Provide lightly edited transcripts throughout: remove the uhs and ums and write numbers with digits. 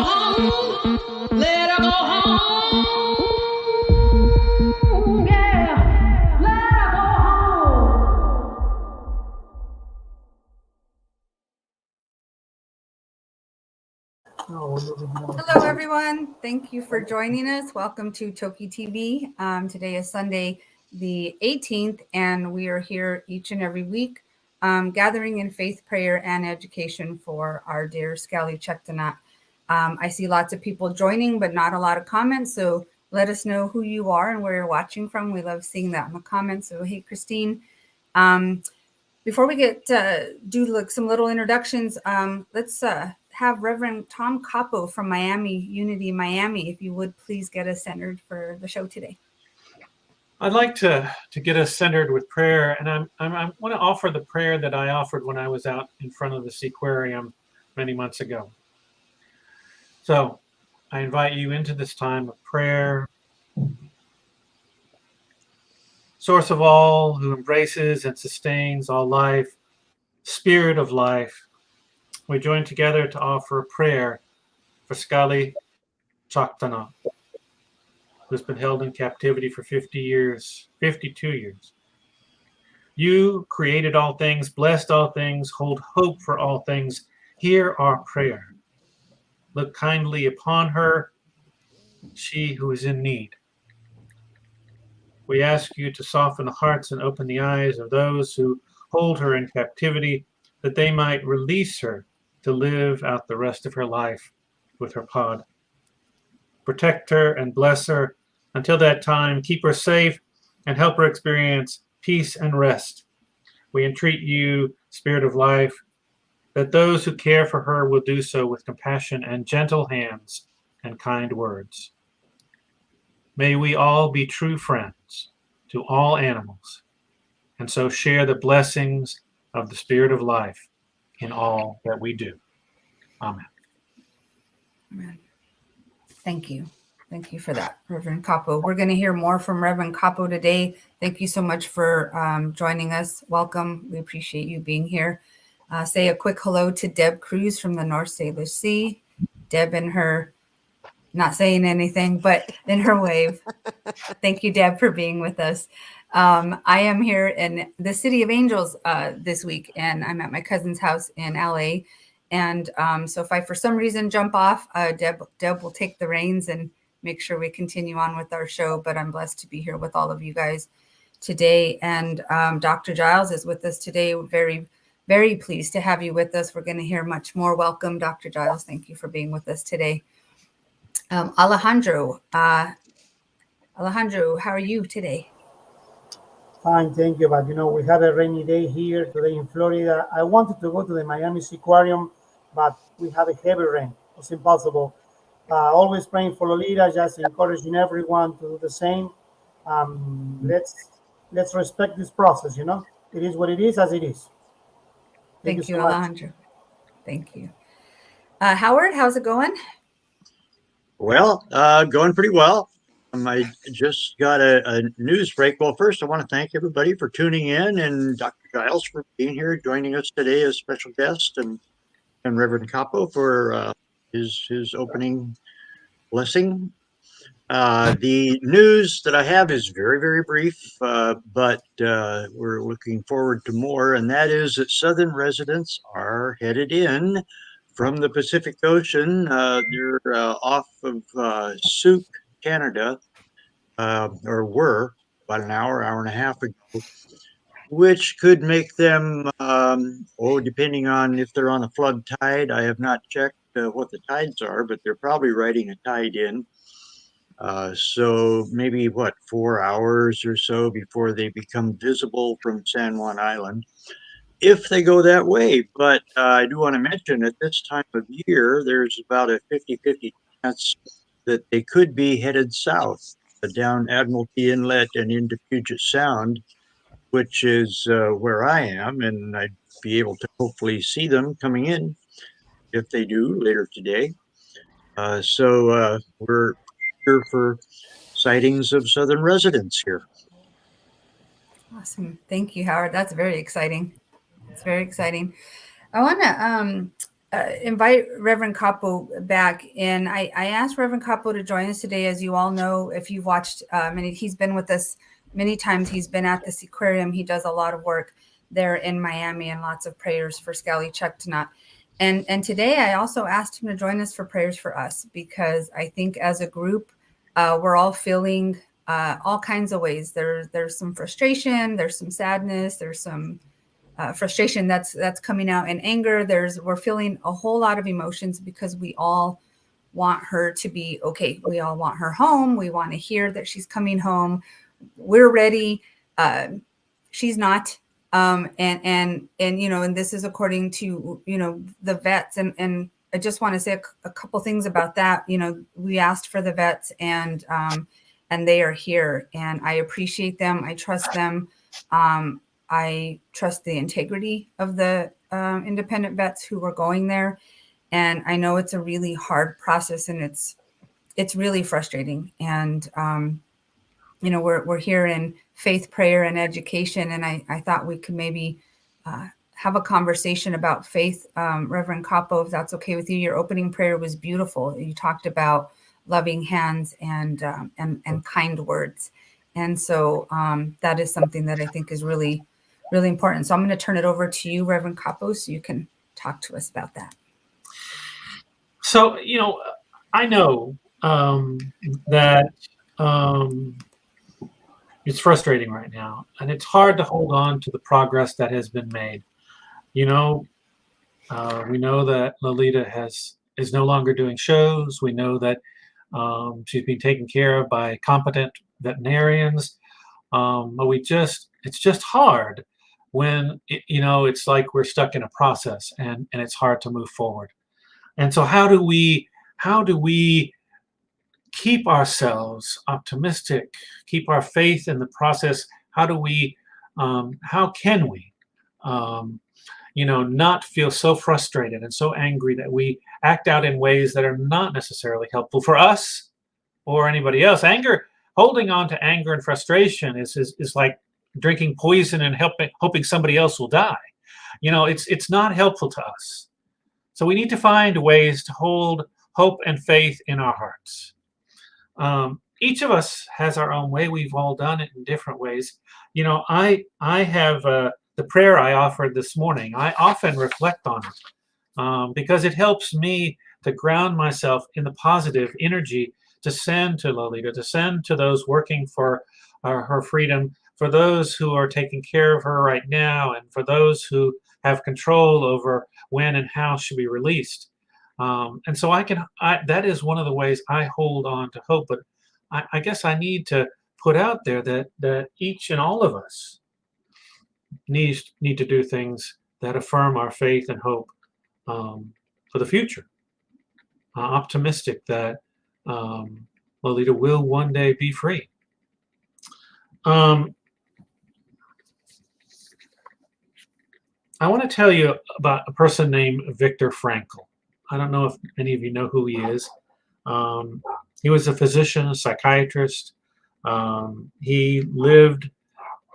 home. Let her go home. Yeah, let her go home. Hello, everyone. Thank you for joining us. Welcome to TokiTV. Today is Sunday, the 18th, and we are here each and every week gathering in faith, prayer, and education for our dear Sk'aliCh'elh-tenaut. I see lots of people joining, but not a lot of comments. So let us know who you are and where you're watching from. We love seeing that in the comments. So, hey, Christine. Before we get do some little introductions, let's have Reverend Tom Capo from Miami, Unity Miami, if you would please get us centered for the show today. I'd like to get us centered with prayer, and I want to offer the prayer that I offered when I was out in front of the Sk'aliCh'elh-tenaut many months ago. So I invite you into this time of prayer. Source of all, who embraces and sustains all life, Spirit of life, we join together to offer a prayer for Sk'aliCh'elh-tenaut, who's been held in captivity for 52 years. You created all things, blessed all things, hold hope for all things. Hear our prayer. Look kindly upon her, she who is in need. We ask you to soften the hearts and open the eyes of those who hold her in captivity, that they might release her to live out the rest of her life with her pod. Protect her and bless her until that time. Keep her safe and help her experience peace and rest. We entreat you, Spirit of life, that those who care for her will do so with compassion and gentle hands and kind words. May we all be true friends to all animals, and so share the blessings of the Spirit of life in all that we do. Amen. Amen. Thank you. Thank you for that, Reverend Capo. We're going to hear more from Reverend Capo today. Thank you so much for joining us. Welcome. We appreciate you being here. Say a quick hello to Deb Cruz from the North Salish Sea. Deb in her, not saying anything, but in her wave. Thank you, Deb, for being with us. I am here in the City of Angels this week, and I'm at my cousin's house in LA. And so if I, for some reason, jump off, Deb will take the reins and make sure we continue on with our show. But I'm blessed to be here with all of you guys today. And Dr. Giles is with us today. We're very, very pleased to have you with us. We're going to hear much more. Welcome, Dr. Giles. Thank you for being with us today. Alejandro, how are you today? Fine, thank you. But we had a rainy day here today in Florida. I wanted to go to the Miami Seaquarium, but we had a heavy rain. It was impossible. Always praying for Lolita, just encouraging everyone to do the same. Let's respect this process. It is what it is, as it is. Thank you, Alejandro. Thank you. Howard, how's it going? Well, going pretty well. I just got a news break. Well, first, I want to thank everybody for tuning in, and Dr. Giles for being here, joining us today as special guest, and Reverend Capo for his opening blessing. The news that I have is very, very brief, but we're looking forward to more, and that is that Southern residents are headed in from the Pacific Ocean. They're off of Souk, Canada, or were about an hour and a half ago, which could make them, depending on if they're on a flood tide. I have not checked what the tides are, but they're probably riding a tide in. So maybe 4 hours or so before they become visible from San Juan Island, if they go that way. But I do want to mention at this time of year, there's about a 50-50 chance that they could be headed south down Admiralty Inlet and into Puget Sound, which is where I am, and I'd be able to hopefully see them coming in if they do later today. So we're here for sightings of Southern residents here. Awesome. Thank you, Howard. That's very exciting. It's very exciting. I want invite Reverend Capo back. And I asked Reverend Capo to join us today. As you all know, if you've watched he's been with us many times. He's been at this aquarium. He does a lot of work there in Miami and lots of prayers for Sk'aliCh'elh-tenaut. And today I also asked him to join us for prayers for us, because I think as a group, we're all feeling all kinds of ways. There's some frustration, there's some sadness, there's some frustration that's coming out in anger. We're feeling a whole lot of emotions because we all want her to be okay. We all want her home. We want to hear that she's coming home. We're ready. She's not. And this is according to, the vets. And I just want to say a couple things about that. We asked for the vets, and they are here, and I appreciate them. I trust them. I trust the integrity of the independent vets who were going there. And I know it's a really hard process, and it's really frustrating. And, we're here in faith, prayer, and education. And I thought we could maybe have a conversation about faith. Reverend Capo, if that's okay with you. Your opening prayer was beautiful. You talked about loving hands and kind words. And so that is something that I think is really, really important. So I'm going to turn it over to you, Reverend Capo, so you can talk to us about that. So, I know that it's frustrating right now, and it's hard to hold on to the progress that has been made. We know that Lolita is no longer doing shows. We know that she's being taken care of by competent veterinarians. But it's just hard when it's like we're stuck in a process, and it's hard to move forward. And so how do we keep ourselves optimistic, keep our faith in the process? How can we not feel so frustrated and so angry that we act out in ways that are not necessarily helpful for us or anybody else? Holding on to anger and frustration is like drinking poison and hoping somebody else will die. It's not helpful to us. So we need to find ways to hold hope and faith in our hearts. Each of us has our own way. We've all done it in different ways. I have the prayer I offered this morning. I often reflect on it because it helps me to ground myself in the positive energy to send to Lolita, to send to those working for her freedom, for those who are taking care of her right now, and for those who have control over when and how she'll be released. And so that is one of the ways I hold on to hope. But I guess I need to put out there that each and all of us need to do things that affirm our faith and hope for the future. Optimistic that Lolita will one day be free. I want to tell you about a person named Viktor Frankl. I don't know if any of you know who he is. He was a physician, a psychiatrist. He lived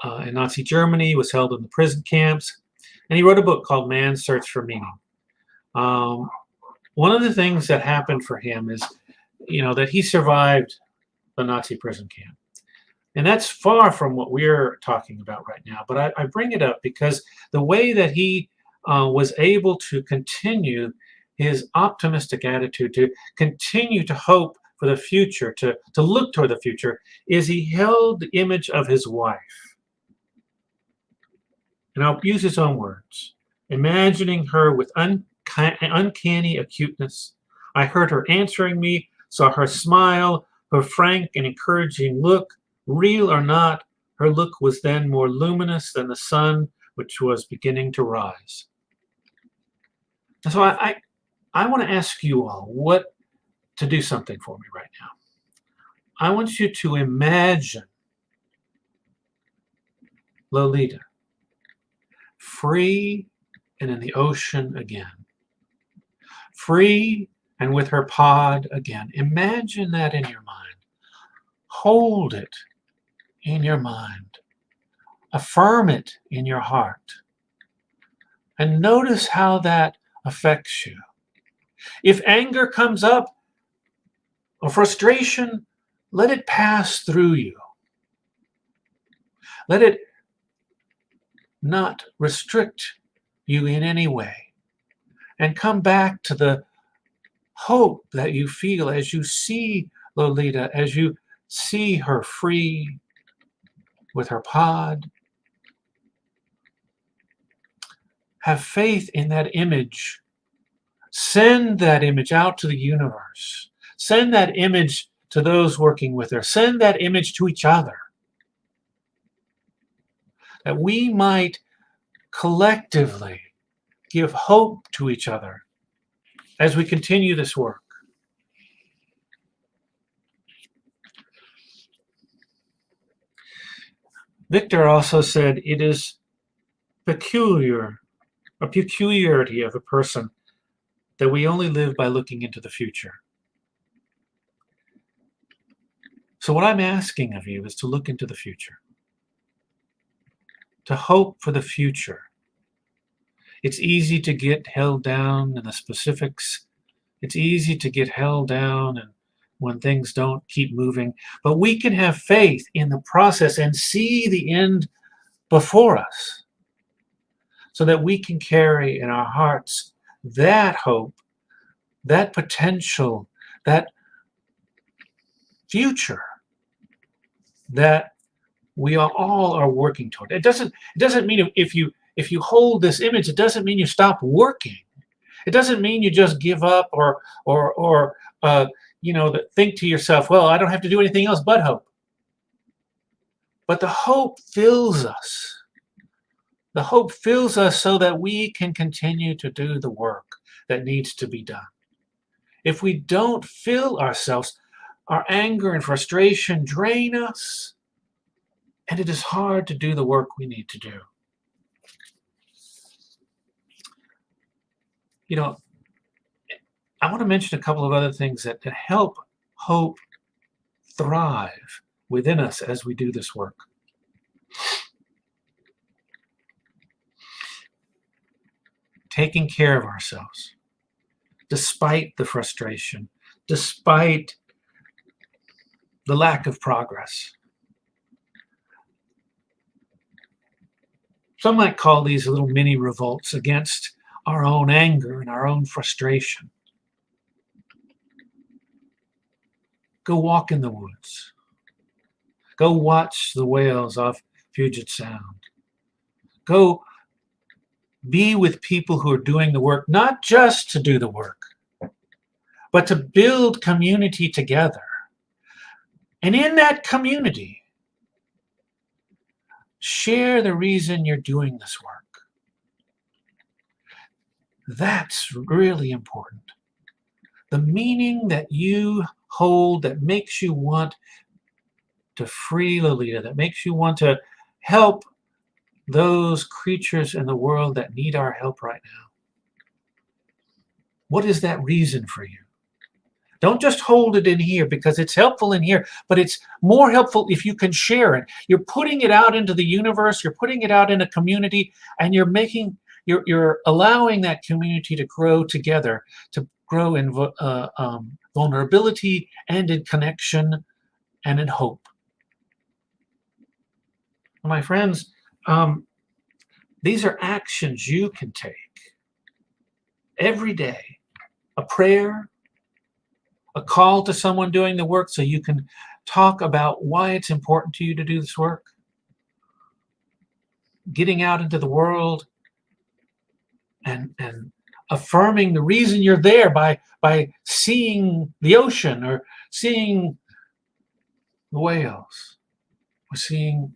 in Nazi Germany, was held in the prison camps, and he wrote a book called Man's Search for Meaning. One of the things that happened for him is, that he survived the Nazi prison camp. And that's far from what we're talking about right now. But I bring it up because the way that he was able to continue his optimistic attitude, to continue to hope for the future, to look toward the future, is he held the image of his wife. And I'll use his own words. Imagining her with uncanny acuteness, I heard her answering me, saw her smile, her frank and encouraging look. Real or not, her look was then more luminous than the sun, which was beginning to rise. And so I want to ask you all to do something for me right now. I want you to imagine Lolita free and in the ocean again. Free and with her pod again. Imagine that in your mind. Hold it in your mind. Affirm it in your heart. And notice how that affects you. If anger comes up or frustration, let it pass through you. Let it not restrict you in any way. And come back to the hope that you feel as you see Lolita, as you see her free with her pod. Have faith in that image. Send that image out to the universe. Send that image to those working with her. Send that image to each other. That we might collectively give hope to each other as we continue this work. Victor also said it is a peculiarity of a person that we only live by looking into the future. So what I'm asking of you is to look into the future, to hope for the future. It's easy to get held down in the specifics. It's easy to get held down and when things don't keep moving. But we can have faith in the process and see the end before us so that we can carry in our hearts that hope, that potential, that future that we all are working toward. It doesn't mean if you hold this image, it doesn't mean you stop working. It doesn't mean you just give up or think to yourself, well, I don't have to do anything else but hope. But the hope fills us. The hope fills us so that we can continue to do the work that needs to be done. If we don't fill ourselves, our anger and frustration drain us, and it is hard to do the work we need to do. You know, I want to mention a couple of other things that help hope thrive within us as we do this work. Taking care of ourselves, despite the frustration, despite the lack of progress. Some might call these little mini revolts against our own anger and our own frustration. Go walk in the woods. Go watch the whales off Puget Sound. Go be with people who are doing the work, not just to do the work, but to build community together. And in that community, share the reason you're doing this work. That's really important. The meaning that you hold that makes you want to free Lolita, that makes you want to help those creatures in the world that need our help right now. What is that reason for you? Don't just hold it in here because it's helpful in here, but it's more helpful if you can share it. You're putting it out into the universe, you're putting it out in a community, and you're allowing that community to grow together, to grow in vulnerability and in connection and in hope. My friends, these are actions you can take every day. A prayer, a call to someone doing the work so you can talk about why it's important to you to do this work. Getting out into the world and affirming the reason you're there by seeing the ocean or seeing the whales or seeing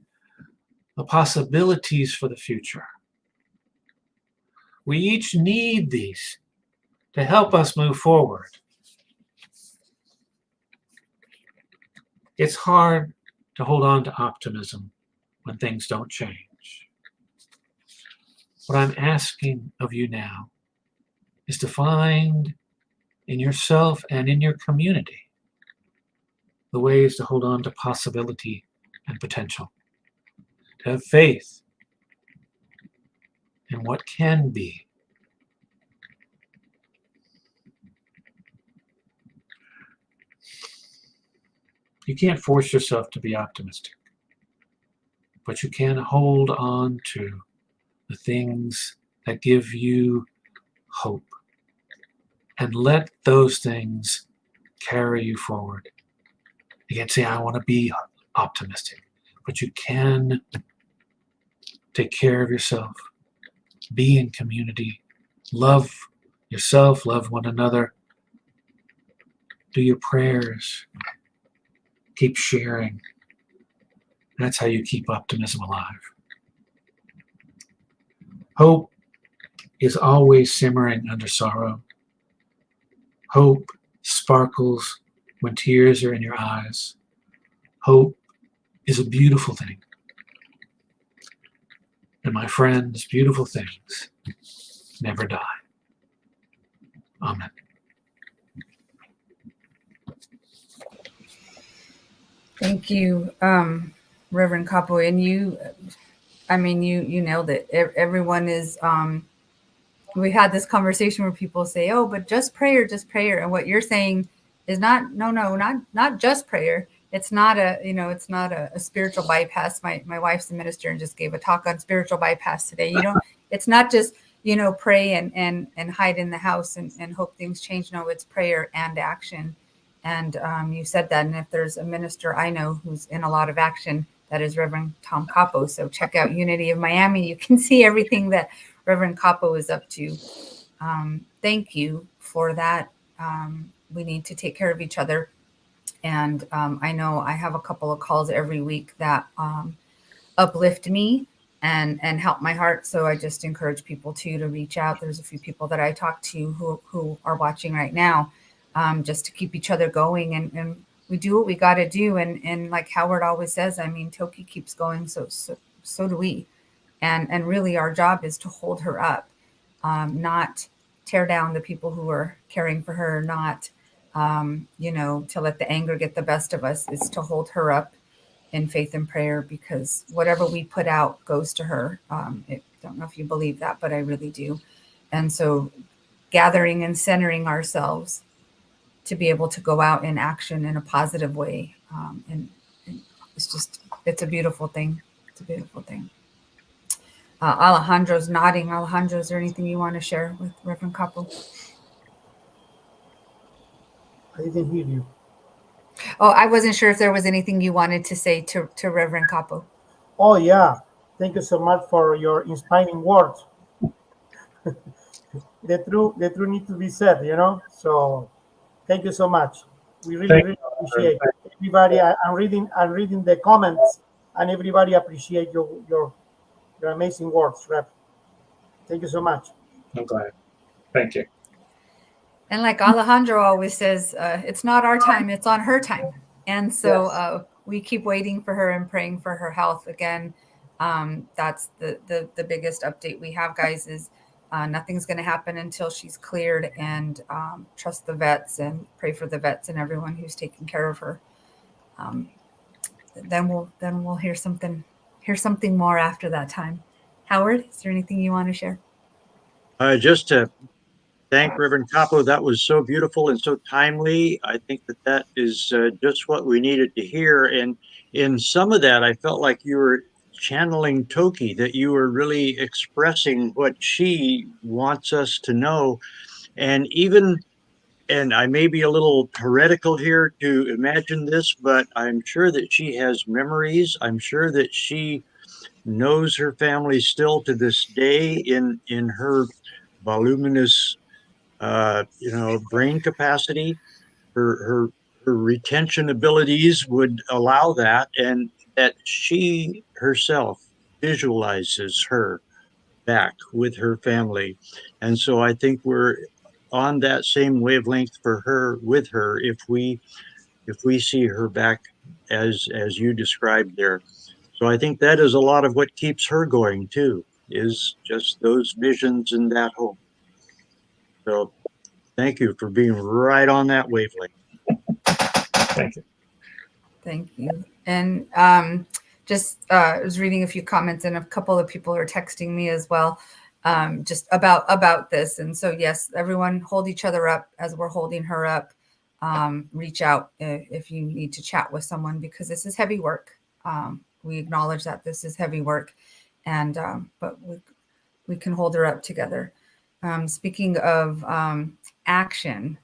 the possibilities for the future. We each need these to help us move forward. It's hard to hold on to optimism when things don't change. What I'm asking of you now is to find in yourself and in your community the ways to hold on to possibility and potential, to have faith in what can be. You can't force yourself to be optimistic, but you can hold on to the things that give you hope and let those things carry you forward. You can't say, I want to be optimistic, but you can take care of yourself, be in community, love yourself, love one another, do your prayers, keep sharing. That's how you keep optimism alive. Hope is always simmering under sorrow. Hope sparkles when tears are in your eyes. Hope is a beautiful thing. And my friends, beautiful things never die. Amen. Thank you, Reverend Capo. And you nailed it. Everyone is, we had this conversation where people say, oh, but just prayer. And what you're saying is not just prayer. It's not a spiritual bypass. My wife's a minister and just gave a talk on spiritual bypass today. It's not just, pray and hide in the house and hope things change. No, it's prayer and action. And you said that. And if there's a minister I know who's in a lot of action, that is Reverend Tom Capo. So check out Unity of Miami. You can see everything that Reverend Capo is up to. Thank you for that. We need to take care of each other. And I know I have a couple of calls every week that uplift me and help my heart. So I just encourage people to reach out. There's a few people that I talk to who are watching right now, just to keep each other going. And we do what we got to do. And like Howard always says, Toki keeps going. So do we. And really our job is to hold her up, not tear down the people who are caring for her, not, to let the anger get the best of us. Is to hold her up in faith and prayer, because whatever we put out goes to her. I don't know if you believe that, but I really do. And so gathering and centering ourselves to be able to go out in action in a positive way. And it's a beautiful thing. It's a beautiful thing. Alejandro's nodding. Alejandro, is there anything you want to share with Reverend Capo? I didn't hear you. Oh, I wasn't sure if there was anything you wanted to say to Reverend Capo. Oh, yeah. Thank you so much for your inspiring words. The truth needs to be said, So thank you so much. We really appreciate it. Everybody. I'm reading the comments, and everybody appreciate your amazing words, Rev. Thank you so much. I'm glad. Thank you. And like Alejandro always says, it's not our time, it's on her time. And so we keep waiting for her and praying for her health. Again, that's the biggest update we have, guys, is nothing's going to happen until she's cleared, and trust the vets and pray for the vets and everyone who's taking care of her. Then we'll hear something more after that time. Howard, is there anything you want to share? Just to thank Reverend Capo. That was so beautiful and so timely. I think that is just what we needed to hear. And in some of that, I felt like you were channeling Toki, that you were really expressing what she wants us to know. And I may be a little heretical here to imagine this, but I'm sure that she has memories. I'm sure that she knows her family still to this day in her voluminous brain capacity. Her retention abilities would allow that, and that she herself visualizes her back with her family. And so I think we're on that same wavelength with her if we see her back as you described there. So I think that is a lot of what keeps her going too, is just those visions and that hope. So thank you for being right on that wavelength. Thank you. Thank you. And I was reading a few comments, and a couple of people are texting me as well, just about this. And so, yes, everyone hold each other up as we're holding her up. reach out if you need to chat with someone, because this is heavy work. We acknowledge that this is heavy work, and but we can hold her up together. Speaking of action,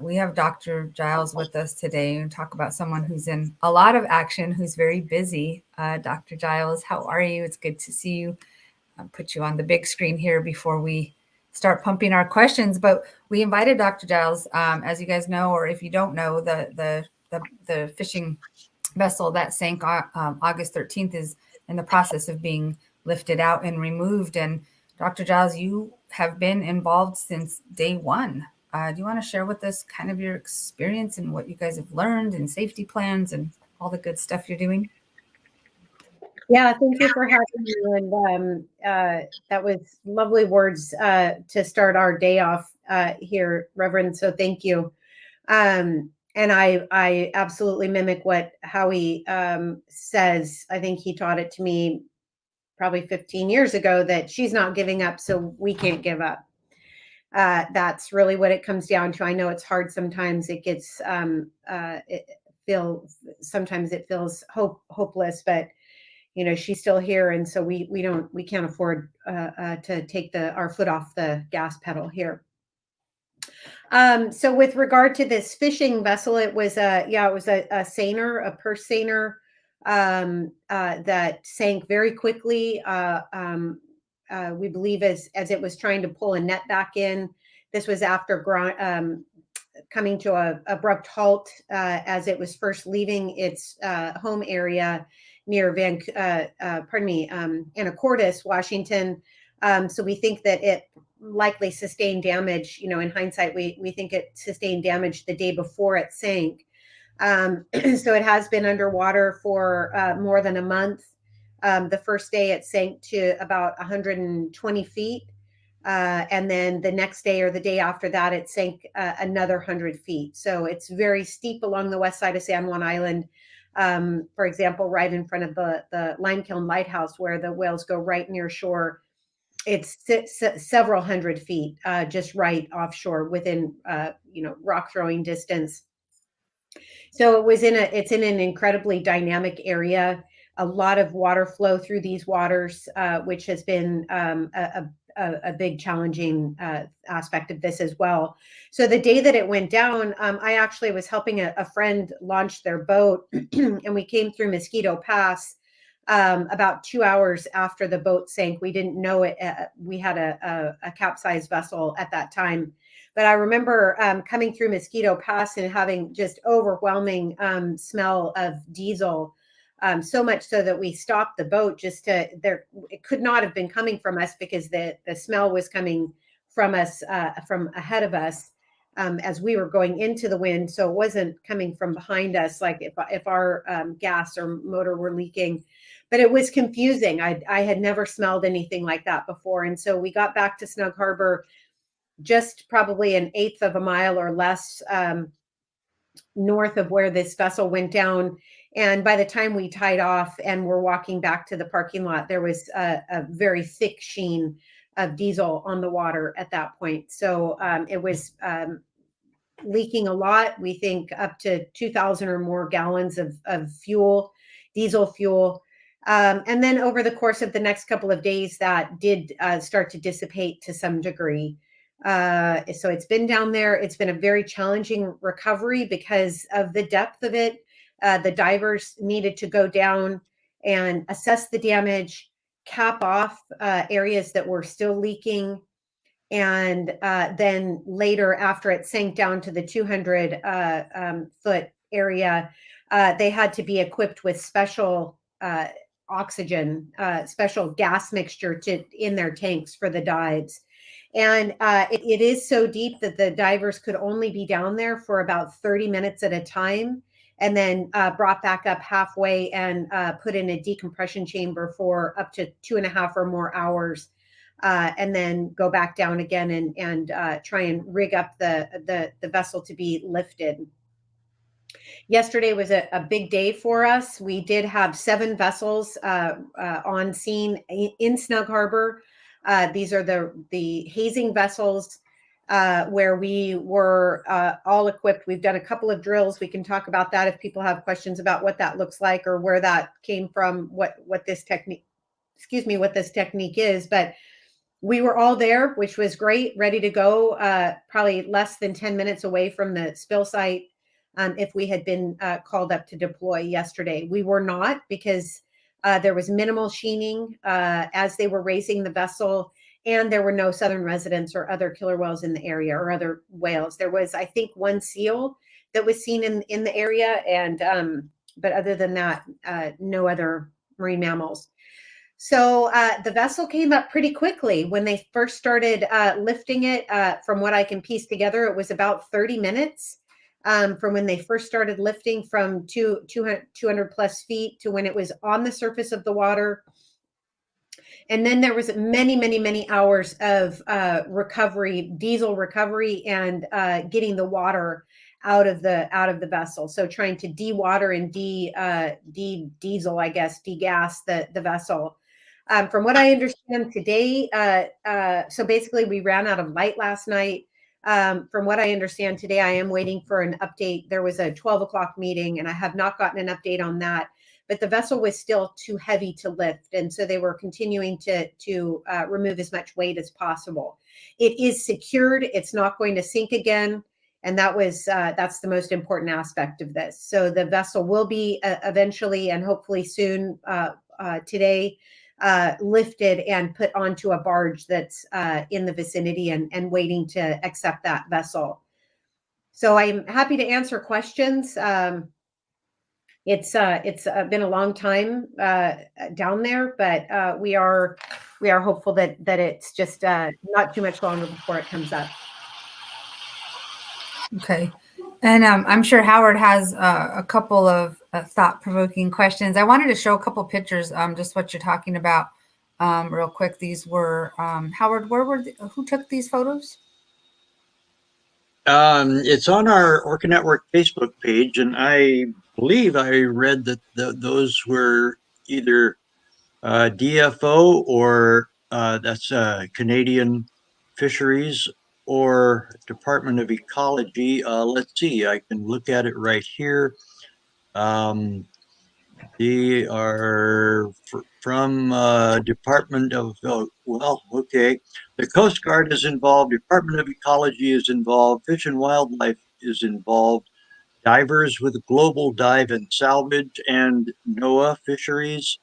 we have Dr. Giles with us today and talk about someone who's in a lot of action, who's very busy. Dr. Giles, how are you? It's good to see you. I'll put you on the big screen here before we start pumping our questions. But we invited Dr. Giles, as you guys know, or if you don't know, the fishing vessel that sank August 13th is in the process of being lifted out and removed. And Dr. Giles, you have been involved since day one. Do you want to share with us kind of your experience and what you guys have learned and safety plans and all the good stuff you're doing? Yeah, thank you for having me. And that was lovely words to start our day off here, Reverend. So thank you. And I absolutely mimic what Howie says. I think he taught it to me probably 15 years ago, that she's not giving up, so we can't give up. That's really what it comes down to. I know it's hard sometimes. It gets sometimes it feels hopeless, but she's still here, and so we can't afford to take our foot off the gas pedal here. So with regard to this fishing vessel, it was a seiner, a purse seiner, that sank very quickly. We believe as it was trying to pull a net back in. This was after coming to an abrupt halt as it was first leaving its home area near Anacortes, Washington. So we think that it likely sustained damage. In hindsight, we think it sustained damage the day before it sank. So it has been underwater for more than a month. The first day it sank to about 120 feet. And then the next day or the day after that, it sank another 100 feet. So it's very steep along the west side of San Juan Island. For example, right in front of the Limekiln Lighthouse, where the whales go right near shore. It's several hundred feet just right offshore within, rock throwing distance. So it's in an incredibly dynamic area. A lot of water flow through these waters, which has been a big challenging aspect of this as well. So the day that it went down, I actually was helping a friend launch their boat, and we came through Mosquito Pass about 2 hours after the boat sank. We didn't know it. We had a capsized vessel at that time. But I remember coming through Mosquito Pass and having just overwhelming smell of diesel. So much so that we stopped the boat it could not have been coming from us, because the smell was coming from us, from ahead of us, as we were going into the wind. So it wasn't coming from behind us, like if our gas or motor were leaking. But it was confusing. I had never smelled anything like that before. And so we got back to Snug Harbor just probably an eighth of a mile or less north of where this vessel went down. And by the time we tied off and were walking back to the parking lot, there was a very thick sheen of diesel on the water at that point. So it was leaking a lot. We think up to 2,000 or more gallons of fuel, diesel fuel. And then over the course of the next couple of days, that did start to dissipate to some degree. So it's been down there. It's been a very challenging recovery because of the depth of it. The divers needed to go down and assess the damage, cap off areas that were still leaking. And then later, after it sank down to the 200 foot area, they had to be equipped with special oxygen, special gas mixture in their tanks for the dives. And it is so deep that the divers could only be down there for about 30 minutes at a time, and then brought back up halfway and put in a decompression chamber for up to 2.5 or more hours, and then go back down again and try and rig up the vessel to be lifted. Yesterday was a big day for us. We did have 7 vessels on scene in Snug Harbor. These are the hazing vessels. where we were all equipped. We've done a couple of drills. We can talk about that if people have questions about what that looks like or where that came from, what this technique, what this technique is. But we were all there, which was great, ready to go, probably less than 10 minutes away from the spill site. If we had been called up to deploy yesterday, we were not, because there was minimal sheening as they were raising the vessel, and there were no southern residents or other killer whales in the area or other whales. There was, I think, one seal that was seen in the area, and but other than that, no other marine mammals. So the vessel came up pretty quickly when they first started lifting it. From what I can piece together, it was about 30 minutes from when they first started lifting from 200 plus feet to when it was on the surface of the water. And then there was many hours of recovery, diesel recovery, and getting the water out of the vessel. So trying to de-water and de-diesel, I guess, de-gas the vessel. From what I understand today, so basically we ran out of light last night. From what I understand today, I am waiting for an update. There was a 12 o'clock meeting, and I have not gotten an update on that. But the vessel was still too heavy to lift, and so they were continuing to remove as much weight as possible. It is secured; it's not going to sink again, and that's the most important aspect of this. So the vessel will be eventually and hopefully soon today lifted and put onto a barge that's in the vicinity and waiting to accept that vessel. So I'm happy to answer questions. It's been a long time down there, but we are hopeful that it's just not too much longer before it comes up. Okay. And I'm sure Howard has a couple of thought-provoking questions. I wanted to show a couple pictures, just what you're talking about real quick. These were, Howard, who took these photos? It's on our Orca Network Facebook page, and I believe I read that those were either DFO or that's Canadian Fisheries or Department of Ecology. Let's see, I can look at it right here. They are from Department of, okay. The Coast Guard is involved, Department of Ecology is involved, Fish and Wildlife is involved, divers with Global Dive and Salvage, and NOAA Fisheries.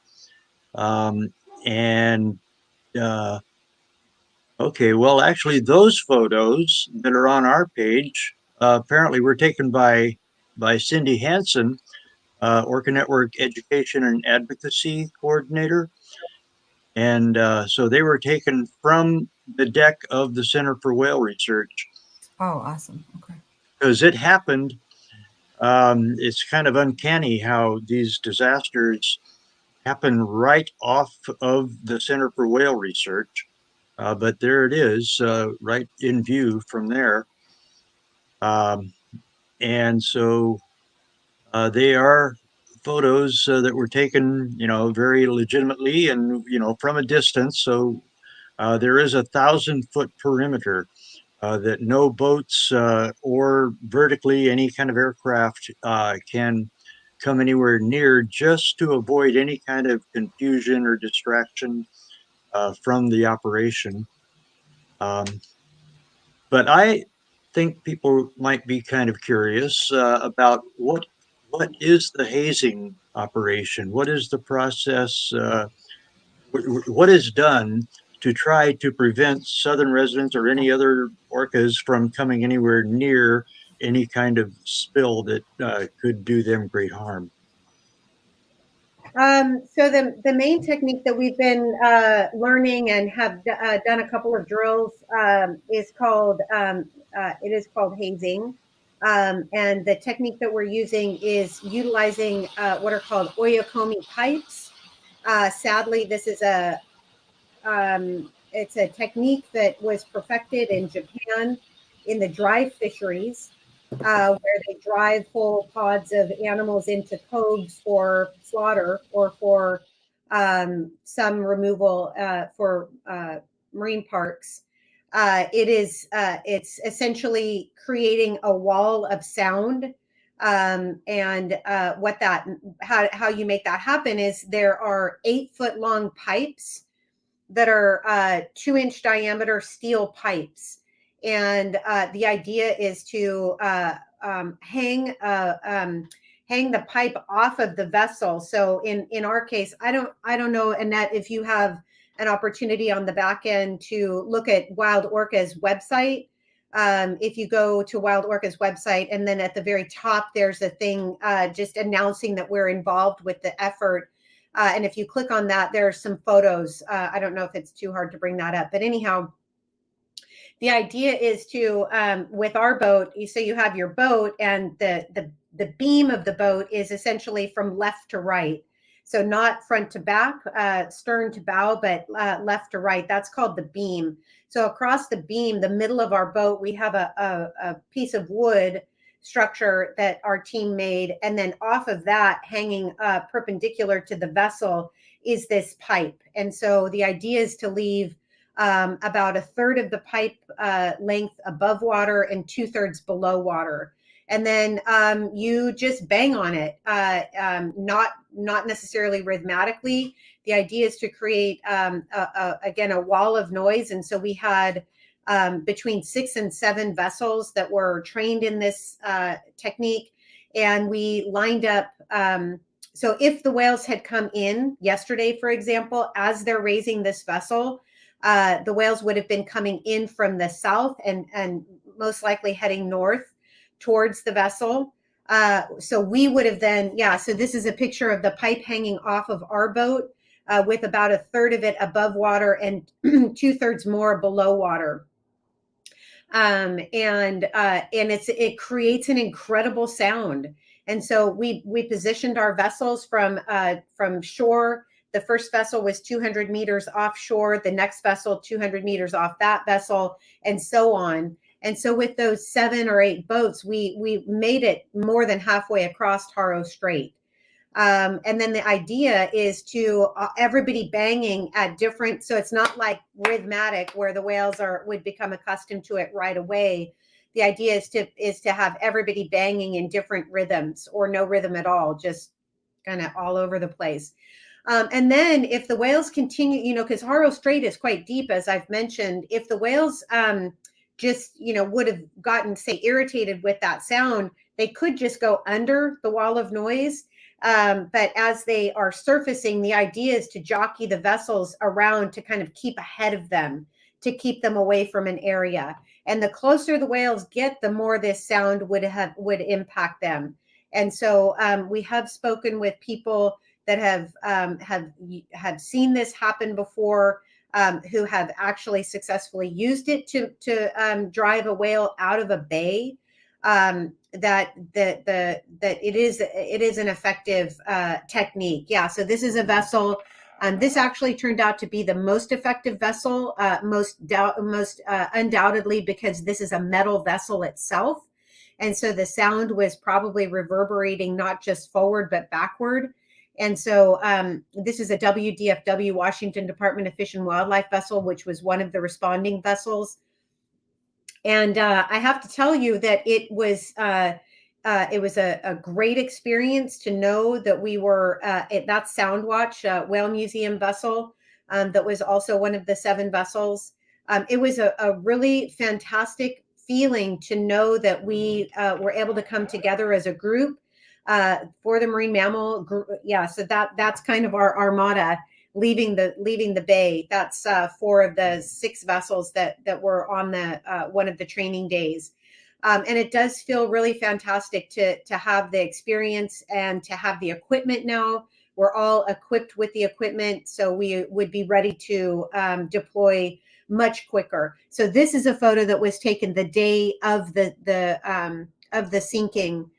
Okay, well, actually, those photos that are on our page apparently were taken by Cindy Hansen, Orca Network Education and Advocacy Coordinator. And so they were taken from the deck of the Center for Whale Research. Oh, awesome. Okay. Because it happened, it's kind of uncanny how these disasters happen right off of the Center for Whale Research. But there it is, right in view from there. And so they are photos that were taken, very legitimately and, from a distance. So there is 1,000-foot perimeter that no boats or vertically any kind of aircraft can come anywhere near, just to avoid any kind of confusion or distraction from the operation. But I think people might be kind of curious about what is the hazing operation? What is the process? What is done to try to prevent southern residents or any other orcas from coming anywhere near any kind of spill that could do them great harm? So the main technique that we've been learning and have done a couple of drills is called hazing. And the technique that we're using is utilizing what are called oyokomi pipes. Sadly, this is it's a technique that was perfected in Japan in the dry fisheries, where they drive whole pods of animals into coves for slaughter or for some removal for marine parks. It's essentially creating a wall of sound. How you make that happen is there are 8-foot long pipes that are 2-inch diameter steel pipes. And the idea is to hang the pipe off of the vessel. So in our case, I don't know, Annette, if you have an opportunity on the back end to look at Wild Orca's website. If you go to Wild Orca's website, and then at the very top, there's a thing just announcing that we're involved with the effort. And if you click on that, there are some photos. I don't know if it's too hard to bring that up, but anyhow, the idea is to, with our boat, so you have your boat, and the beam of the boat is essentially from left to right. So not front to back, stern to bow, but left to right. That's called the beam. So across the beam, the middle of our boat, we have a piece of wood structure that our team made. And then off of that, hanging perpendicular to the vessel, is this pipe. And so the idea is to leave about 1/3 of the pipe length above water and 2/3 below water. And then you just bang on it, not necessarily rhythmically. The idea is to create, again, a wall of noise. And so we had between 6 and 7 vessels that were trained in this technique. And we lined up. So if the whales had come in yesterday, for example, as they're raising this vessel, the whales would have been coming in from the south and most likely heading north towards the vessel. So we would have then, so this is a picture of the pipe hanging off of our boat with about 1/3 of it above water and 2/3 more below water. It creates an incredible sound. And so we positioned our vessels from shore. The first vessel was 200 meters offshore, the next vessel 200 meters off that vessel, and so on. And so with those 7 or 8 boats, we made it more than halfway across Taro Strait. And then the idea is to everybody banging at different, so it's not like rhythmic where the whales would become accustomed to it right away. The idea is to have everybody banging in different rhythms, or no rhythm at all, just kind of all over the place. And then if the whales continue, because Taro Strait is quite deep, as I've mentioned, if the whales would have gotten, say, irritated with that sound, they could just go under the wall of noise. But as they are surfacing, the idea is to jockey the vessels around to kind of keep ahead of them, to keep them away from an area. And the closer the whales get, the more this sound would impact them. And so we have spoken with people that have seen this happen before, who have actually successfully used it to drive a whale out of a bay. That it is an effective technique. Yeah. So this is a vessel. This actually turned out to be the most effective vessel, most undoubtedly, because this is a metal vessel itself. And so the sound was probably reverberating not just forward, but backward. And so this is a WDFW, Washington Department of Fish and Wildlife vessel, which was one of the responding vessels. And I have to tell you that it was a great experience to know that we were at that Soundwatch Whale Museum vessel that was also one of the 7 vessels. It was a really fantastic feeling to know that we were able to come together as a group for the marine mammal group. Yeah, so that's kind of our armada leaving the bay. That's 4 of the 6 vessels that were on the one of the training days. And it does feel really fantastic to have the experience and to have the equipment now. We're all equipped with the equipment, so we would be ready to deploy much quicker. So this is a photo that was taken the day of the sinking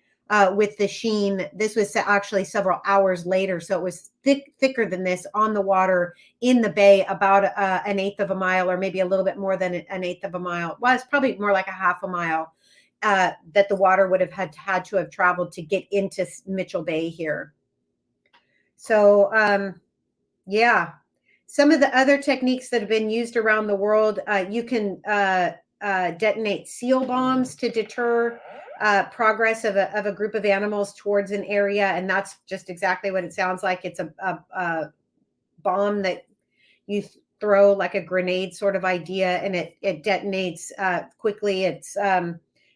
with the sheen. This was actually several hours later, so it was thicker than this on the water in the bay, about 1/8 of a mile, or maybe a little bit more than 1/8 of a mile. Well, it's probably more like 1/2 a mile that the water would have had to have traveled to get into Mitchell Bay here. So yeah, Some of the other techniques that have been used around the world, you can detonate seal bombs to deter progress of a group of animals towards an area. And that's just exactly what it sounds like. It's a bomb that you throw like a grenade sort of idea, and it detonates quickly. It's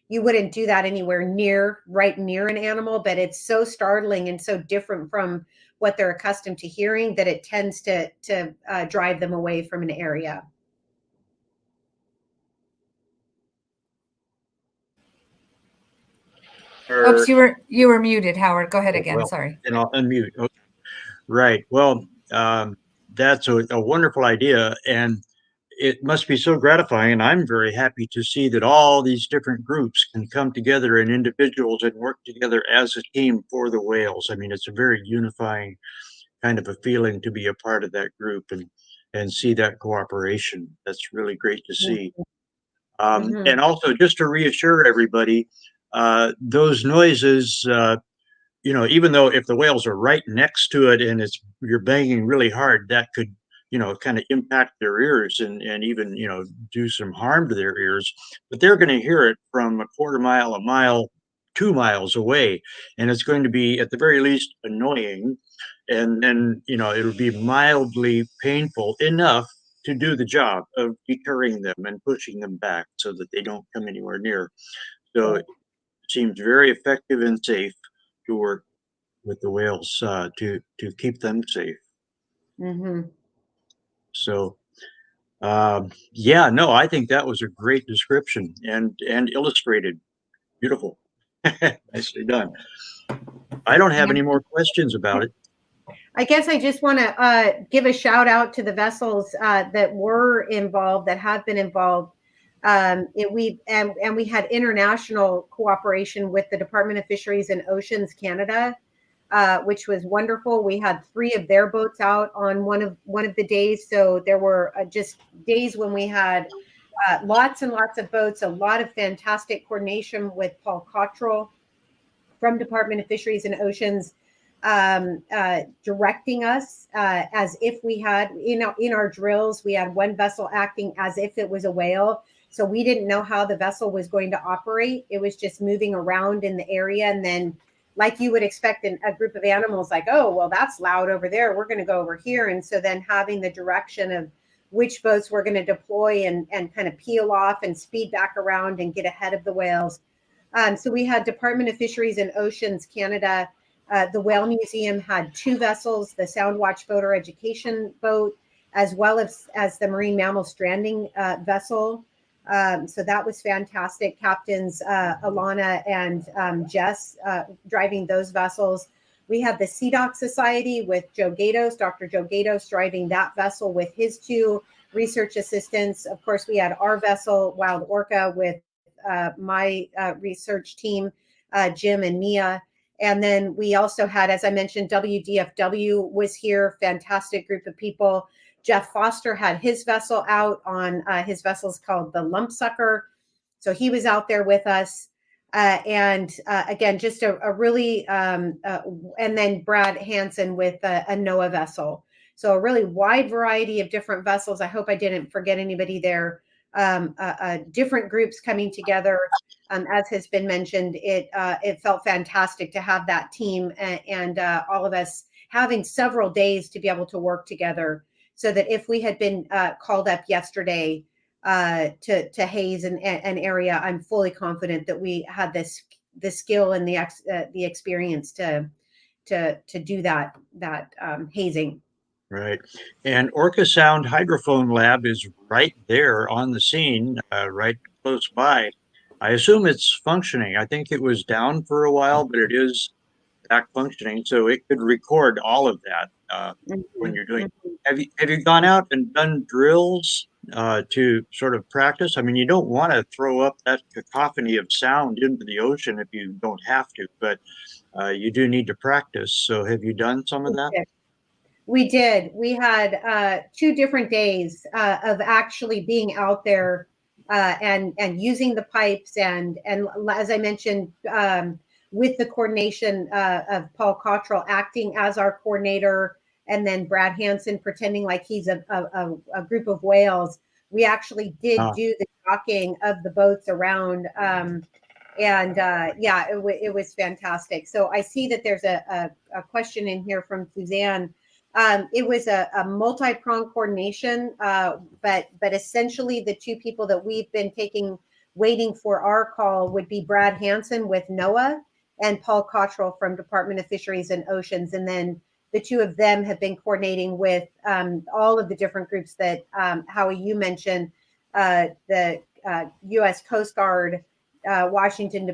you wouldn't do that anywhere right near an animal, but it's so startling and so different from what they're accustomed to hearing that it tends to drive them away from an area. Oops, you were muted, Howard. Go ahead again. Well, Sorry. and I'll unmute. Okay. Right. Well, that's a wonderful idea, and it must be so gratifying. And I'm very happy to see that all these different groups can come together and individuals and work together as a team for the whales. I mean, it's a very unifying kind of a feeling to be a part of that group and see that cooperation. That's really great to see. And also, just to reassure everybody, those noises, even though if the whales are right next to it and you're banging really hard, that could, kind of impact their ears and even, do some harm to their ears. But they're going to hear it from a quarter mile, a mile, 2 miles away. And it's going to be, at the very least, annoying. And then, it'll be mildly painful enough to do the job of deterring them and pushing them back so that they don't come anywhere near. So it seems very effective and safe to work with the whales to keep them safe. So, I think that was a great description and illustrated. Beautiful. Nicely done. I don't have any more questions about it. I guess I just want to give a shout out to the vessels that were involved, that have been involved. We had international cooperation with the Department of Fisheries and Oceans Canada, which was wonderful. We had 3 of their boats out on one of the days. So there were just days when we had lots and lots of boats, a lot of fantastic coordination with Paul Cottrell from Department of Fisheries and Oceans, directing us as if we had, in our drills, we had one vessel acting as if it was a whale. So we didn't know how the vessel was going to operate. It was just moving around in the area. And then, like you would expect in a group of animals, like, oh, well, that's loud over there, we're going to go over here. And so then having the direction of which boats we're going to deploy and kind of peel off and speed back around and get ahead of the whales. So we had Department of Fisheries and Oceans Canada. The Whale Museum had 2 vessels, the Sound Watch Boater Education boat, as well as the Marine Mammal Stranding vessel. So that was fantastic. Captains Alana and Jess driving those vessels. We had the CDOC Society with Joe Gatos, Dr. Joe Gatos, driving that vessel with his 2 research assistants. Of course, we had our vessel, Wild Orca, with my research team, Jim and Mia. And then we also had, as I mentioned, WDFW was here, fantastic group of people. Jeff Foster had his vessel out on his vessel's called the Lumpsucker. So he was out there with us. And again, just a really, and then Brad Hansen with a NOAA vessel. So a really wide variety of different vessels. I hope I didn't forget anybody there. Different groups coming together. As has been mentioned, it felt fantastic to have that team and all of us having several days to be able to work together, so that if we had been called up yesterday to haze an area, I'm fully confident that we had the skill and the experience to do that hazing. Right. And Orca Sound Hydrophone Lab is right there on the scene, right close by. I assume it's functioning. I think it was down for a while, but it is back functioning. So it could record all of that when you're doing. Have you gone out and done drills to sort of practice? I mean, you don't want to throw up that cacophony of sound into the ocean if you don't have to, but you do need to practice. So have you done some of that? We did. We had 2 different days of actually being out there and using the pipes and as I mentioned, with the coordination of Paul Cottrell acting as our coordinator, and then Brad Hansen pretending like he's a group of whales. We actually did do the docking of the boats around. Yeah, it was fantastic. So I see that there's a question in here from Suzanne. It was a multi-pronged coordination, but essentially the two people that we've been waiting for our call would be Brad Hansen with NOAA and Paul Cottrell from Department of Fisheries and Oceans. And then the two of them have been coordinating with all of the different groups that, Howie, you mentioned, the U.S. Coast Guard, Washington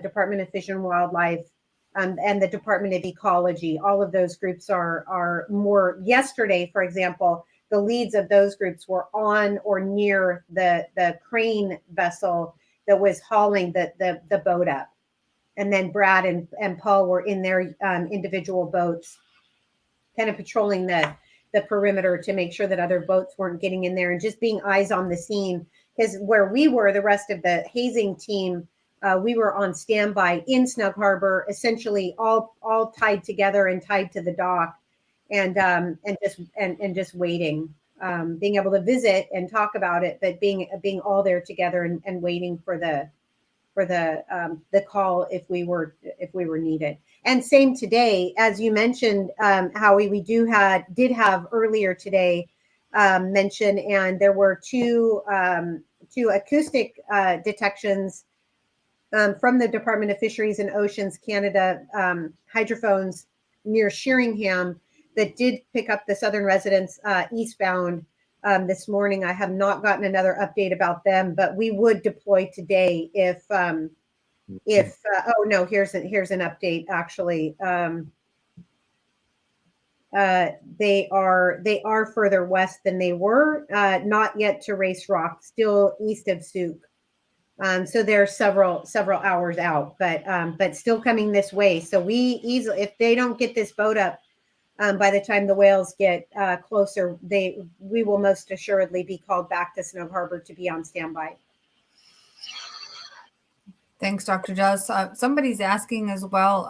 Department of Fish and Wildlife, and the Department of Ecology. All of those groups are more. Yesterday, for example, the leads of those groups were on or near the crane vessel that was hauling the boat up. And then Brad and Paul were in their individual boats, kind of patrolling the perimeter to make sure that other boats weren't getting in there and just being eyes on the scene. Because where we were, the rest of the hazing team, we were on standby in Snug Harbor, essentially all tied together and tied to the dock, and just waiting, being able to visit and talk about it, but being all there together and waiting for the call if we were needed. And same today, as you mentioned, Howie, we did have earlier today mention, and there were two acoustic detections from the Department of Fisheries and Oceans Canada hydrophones near Sheringham that did pick up the southern residents eastbound this morning. I have not gotten another update about them, but we would deploy today if oh no, here's an update actually. They are further west than they were, not yet to Race Rock, still east of Souk. So they're several hours out, but still coming this way. So we easily, if they don't get this boat up by the time the whales get closer, we will most assuredly be called back to Snug Harbor to be on standby. Thanks, Dr. Giles. Somebody's asking as well,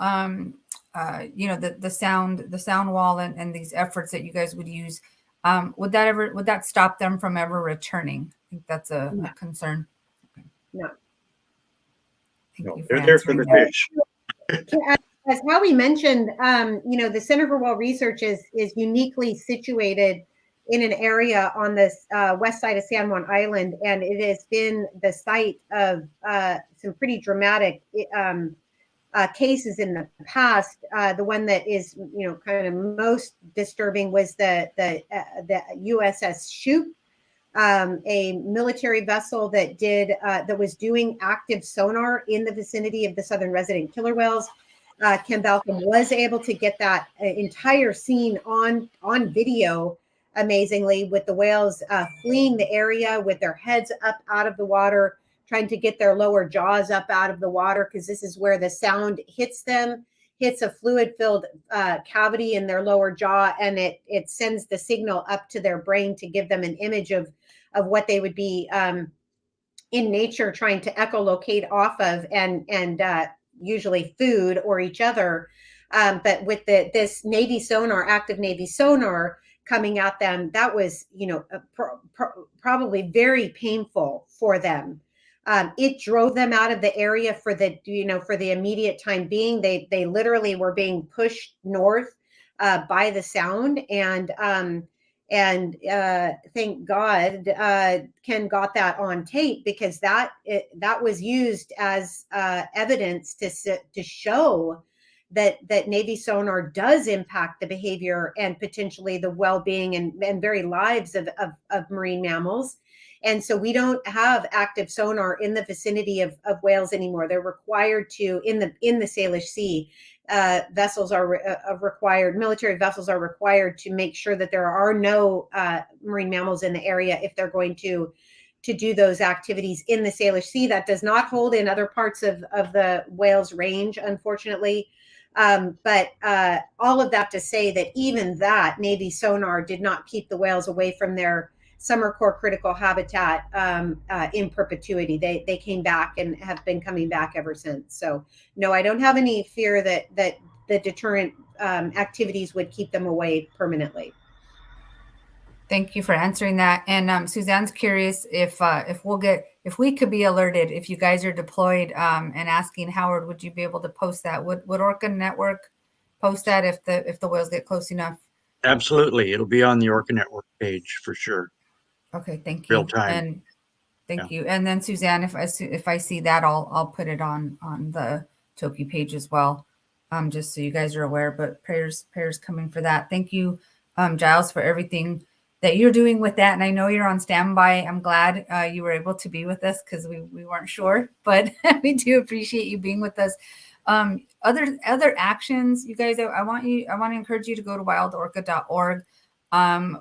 the sound wall and these efforts that you guys would use, would that stop them from ever returning? I think that's a concern. Okay. No. They're there for the fish. As Howie mentioned, the Center for Well Research is uniquely situated in an area on this west side of San Juan Island, and it has been the site of some pretty dramatic cases in the past. The one that is, kind of most disturbing was the USS Shoup, a military vessel that was doing active sonar in the vicinity of the southern resident killer whales. Ken Balcom was able to get that entire scene on video, amazingly, with the whales fleeing the area with their heads up out of the water, trying to get their lower jaws up out of the water, because this is where the sound hits them, hits a fluid-filled cavity in their lower jaw, and it sends the signal up to their brain to give them an image of what they would be in nature trying to echolocate off of, and usually food or each other. But with this Navy sonar, active Navy sonar coming at them, that was, probably very painful for them. It drove them out of the area for the immediate time being. They literally were being pushed north by the sound, and thank God Ken got that on tape, because that was used as evidence to show that Navy sonar does impact the behavior and potentially the well-being and very lives of marine mammals. And so we don't have active sonar in the vicinity of whales anymore. They're required to, in the Salish Sea, vessels are required, military vessels are required to make sure that there are no marine mammals in the area if they're going to do those activities in the Salish Sea. That does not hold in other parts of the whales range, unfortunately. But all of that to say that even that Navy sonar did not keep the whales away from their summer core critical habitat in perpetuity. They came back and have been coming back ever since. So no, I don't have any fear that the deterrent activities would keep them away permanently. Thank you for answering that. And Suzanne's curious if we could be alerted if you guys are deployed, and asking Howard, would you be able to post that? Would Orca Network post that if the whales get close enough? Absolutely. It'll be on the Orca Network page for sure. Okay, thank you. Real time. And thank you. And then Suzanne, if I see that, I'll put it on the Toki page as well, just so you guys are aware. But prayers coming for that. Thank you, Giles, for everything that you're doing with that. And I know you're on standby. I'm glad you were able to be with us because we weren't sure, but we do appreciate you being with us. Other actions, you guys, I want to encourage you to go to wildorca.org.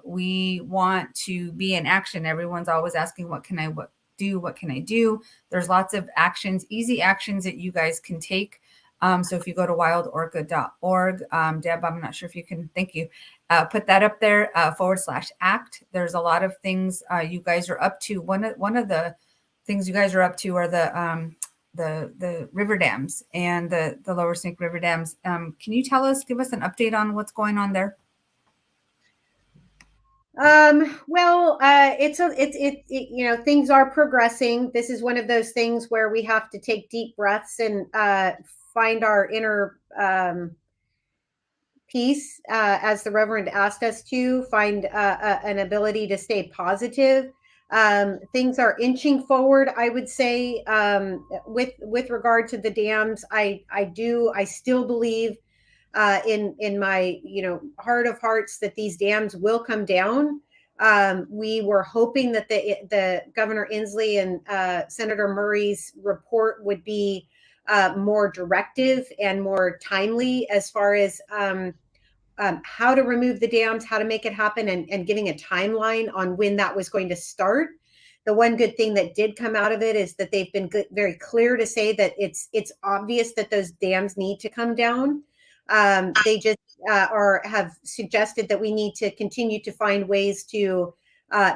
We want to be in action. Everyone's always asking, what can I do? What can I do? There's lots of actions, easy actions that you guys can take. So if you go to wildorca.org, Deb, I'm not sure if you can, thank you, put that up there, /act. There's a lot of things you guys are up to. One of the things you guys are up to are the river dams and the Lower Snake River dams. Can you give us an update on what's going on there? Well, things are progressing. This is one of those things where we have to take deep breaths and find our inner peace, as the Reverend asked us to find an ability to stay positive. Things are inching forward, I would say, with regard to the dams. I still believe in my heart of hearts that these dams will come down. We were hoping that the Governor Inslee and Senator Murray's report would be more directive and more timely as far as how to remove the dams, how to make it happen, and giving a timeline on when that was going to start. The one good thing that did come out of it is that they've been very clear to say that it's obvious that those dams need to come down. They just have suggested that we need to continue to find ways to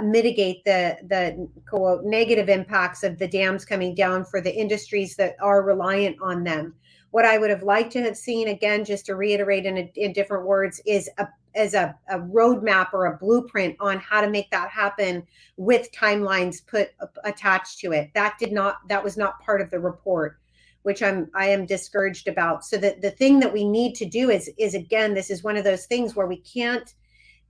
mitigate the quote negative impacts of the dams coming down for the industries that are reliant on them. What I would have liked to have seen, again, just to reiterate in different words, is a roadmap or a blueprint on how to make that happen with timelines attached to it. That was not part of the report, which I am discouraged about. So that the thing that we need to do is again, this is one of those things where we can't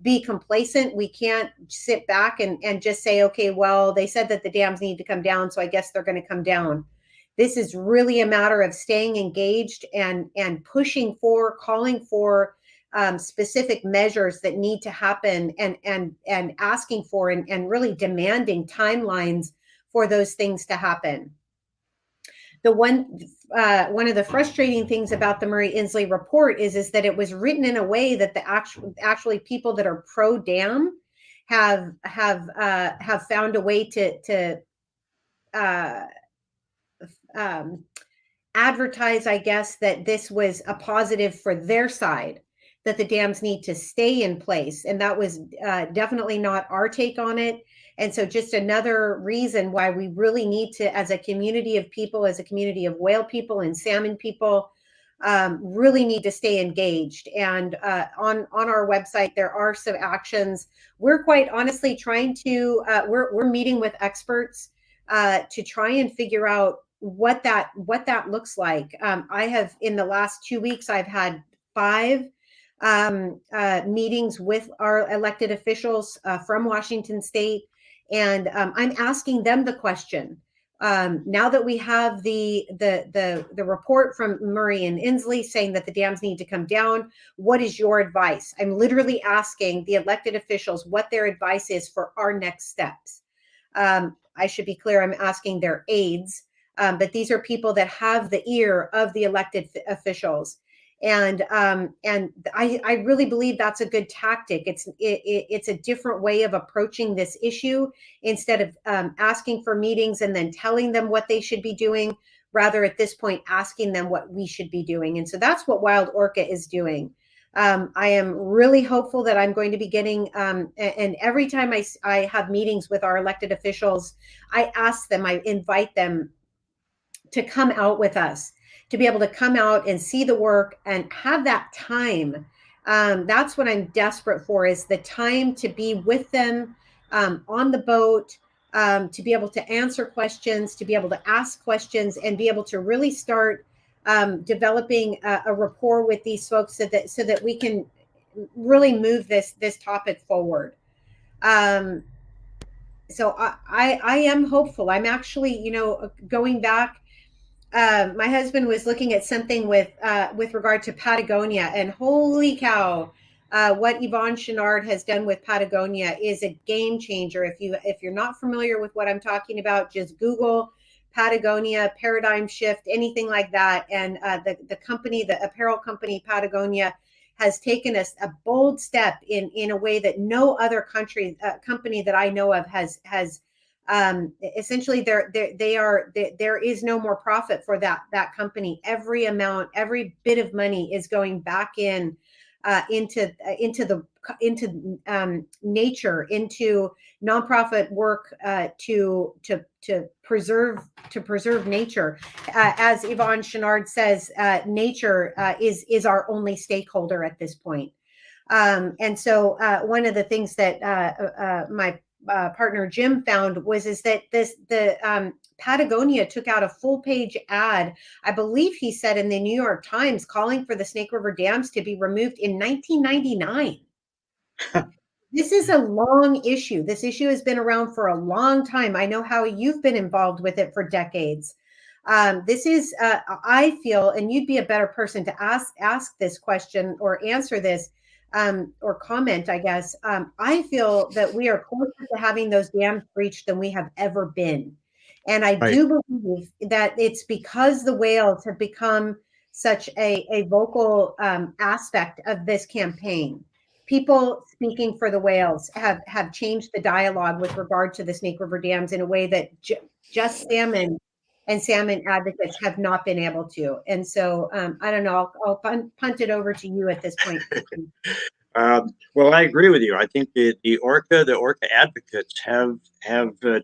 be complacent. We can't sit back and just say, okay, well, they said that the dams need to come down, so I guess they're going to come down. This is really a matter of staying engaged and pushing for, calling for specific measures that need to happen, and asking for and really demanding timelines for those things to happen. The one of the frustrating things about the Murray Inslee report is that it was written in a way that the actually people that are pro dam have found a way to advertise, I guess, that this was a positive for their side, that the dams need to stay in place. And that was definitely not our take on it. And so just another reason why we really need to, as a community of people, as a community of whale people and salmon people, really need to stay engaged. And on our website, there are some actions. We're quite honestly trying to, we're meeting with experts to try and figure out what that looks like. I have, in the last 2 weeks, I've had 5 meetings with our elected officials from Washington State. And I'm asking them the question. Now that we have the report from Murray and Inslee saying that the dams need to come down, what is your advice? I'm literally asking the elected officials what their advice is for our next steps. I should be clear, I'm asking their aides, but these are people that have the ear of the elected officials. And I really believe that's a good tactic. It's a different way of approaching this issue, instead of asking for meetings and then telling them what they should be doing, rather at this point asking them what we should be doing. And so that's what Wild Orca is doing. I am really hopeful that I'm going to be getting, and every time I have meetings with our elected officials, I invite them to come out with us, to be able to come out and see the work and have that time. That's what I'm desperate for, is the time to be with them on the boat, to be able to answer questions, to be able to ask questions, and be able to really start developing a rapport with these folks so that we can really move this topic forward. So I am hopeful. I'm actually, going back. My husband was looking at something with regard to Patagonia, and holy cow, what Yvon Chouinard has done with Patagonia is a game changer. If you're not familiar with what I'm talking about, just Google Patagonia, paradigm shift, anything like that. And the company, the apparel company Patagonia, has taken a bold step in a way that no other company that I know of has. Essentially, there is no more profit for that company. Every bit of money is going back into nature, into nonprofit work to preserve nature. As Yvon Chouinard says, nature is our only stakeholder at this point. And so one of the things that my partner Jim found is that the Patagonia took out a full-page ad, I believe he said, in the New York Times, calling for the Snake River dams to be removed in 1999. This is a long issue. This issue has been around for a long time. I know how you've been involved with it for decades. This is, I feel, and you'd be a better person to ask this question or answer this, or comment, I guess. I feel that we are closer to having those dams breached than we have ever been. And I do believe that it's because the whales have become such a vocal aspect of this campaign. People speaking for the whales have changed the dialogue with regard to the Snake River dams in a way that just salmon and salmon advocates have not been able to. And so I don't know, I'll punt it over to you at this point. Well, I agree with you. I think the orca advocates have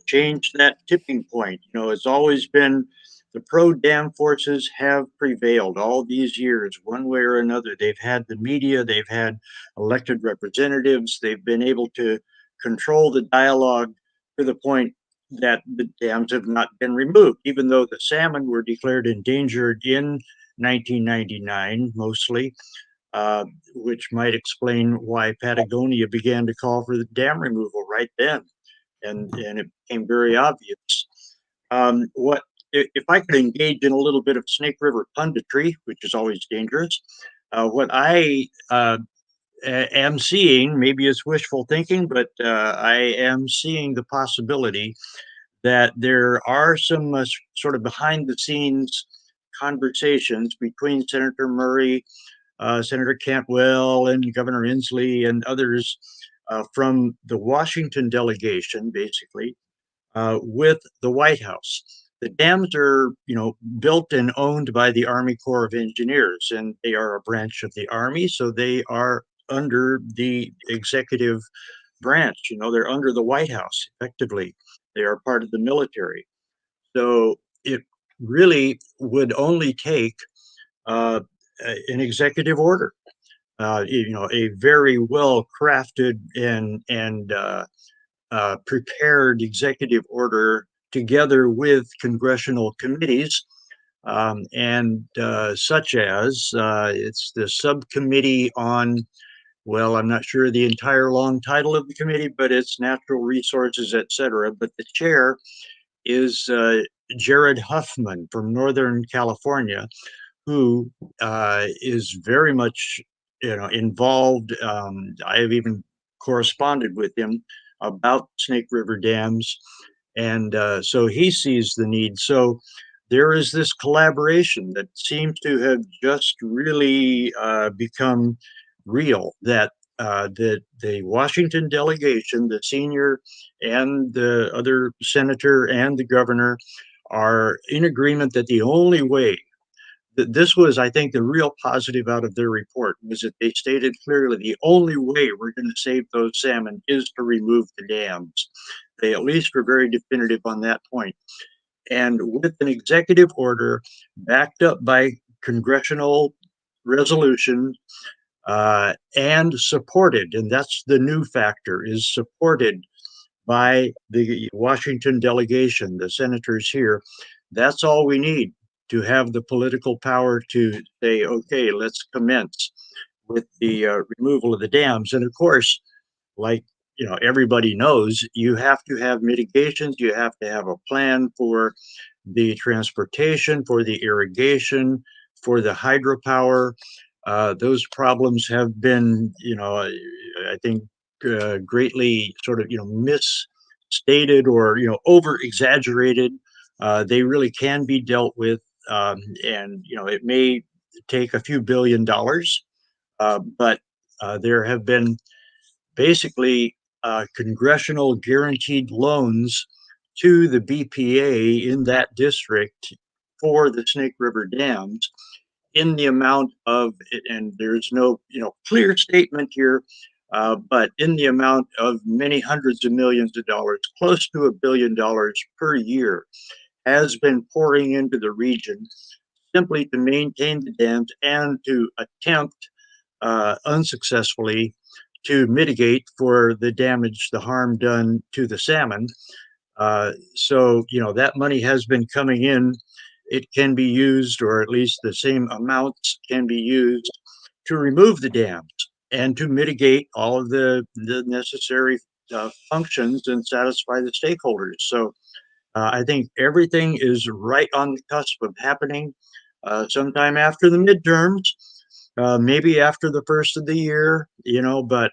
changed that tipping point. It's always been the pro-dam forces have prevailed all these years, one way or another. They've had the media, they've had elected representatives, they've been able to control the dialogue to the point that the dams have not been removed, even though the salmon were declared endangered in 1999, mostly. Which might explain why Patagonia began to call for the dam removal right then, and it became very obvious. What if I could engage in a little bit of Snake River punditry, which is always dangerous? What I am seeing, maybe it's wishful thinking, but I am seeing the possibility that there are some sort of behind-the-scenes conversations between Senator Murray, Senator Cantwell, and Governor Inslee and others from the Washington delegation, basically, with the White House. The dams are, built and owned by the Army Corps of Engineers, and they are a branch of the Army, so they are under the executive branch. They're under the White House, effectively. They are part of the military. So it really would only take an executive order, a very well crafted and prepared executive order, together with congressional committees, and such as it's the subcommittee on, well, I'm not sure the entire long title of the committee, but it's natural resources, etc. But the chair is Jared Huffman from Northern California, who is very much involved. I have even corresponded with him about Snake River dams, and so he sees the need. So there is this collaboration that seems to have just really become real, that the Washington delegation, the senior and the other senator and the governor, are in agreement that the only way, this was, I think, the real positive out of their report, was that they stated clearly the only way we're going to save those salmon is to remove the dams. They at least were very definitive on that point. and with an executive order backed up by congressional resolution and supported, and that's the new factor, is supported by the Washington delegation, the senators here. That's all we need to have the political power to say, okay, let's commence with the removal of the dams. And of course, like everybody knows, you have to have mitigations. You have to have a plan for the transportation, for the irrigation, for the hydropower. Those problems have been, I think, greatly sort of, misstated or, over exaggerated. They really can be dealt with. And, it may take a few $billions, but there have been basically congressional guaranteed loans to the BPA in that district for the Snake River dams in the amount of, and there's no clear statement here, but in the amount of many hundreds of millions of dollars, close to $1 billion per year, has been pouring into the region simply to maintain the dams and to attempt unsuccessfully to mitigate for the damage, the harm done to the salmon. So, that money has been coming in. It can be used, or at least the same amounts can be used to remove the dams and to mitigate all of the necessary functions and satisfy the stakeholders. So I think everything is right on the cusp of happening sometime after the midterms. Maybe after the first of the year, but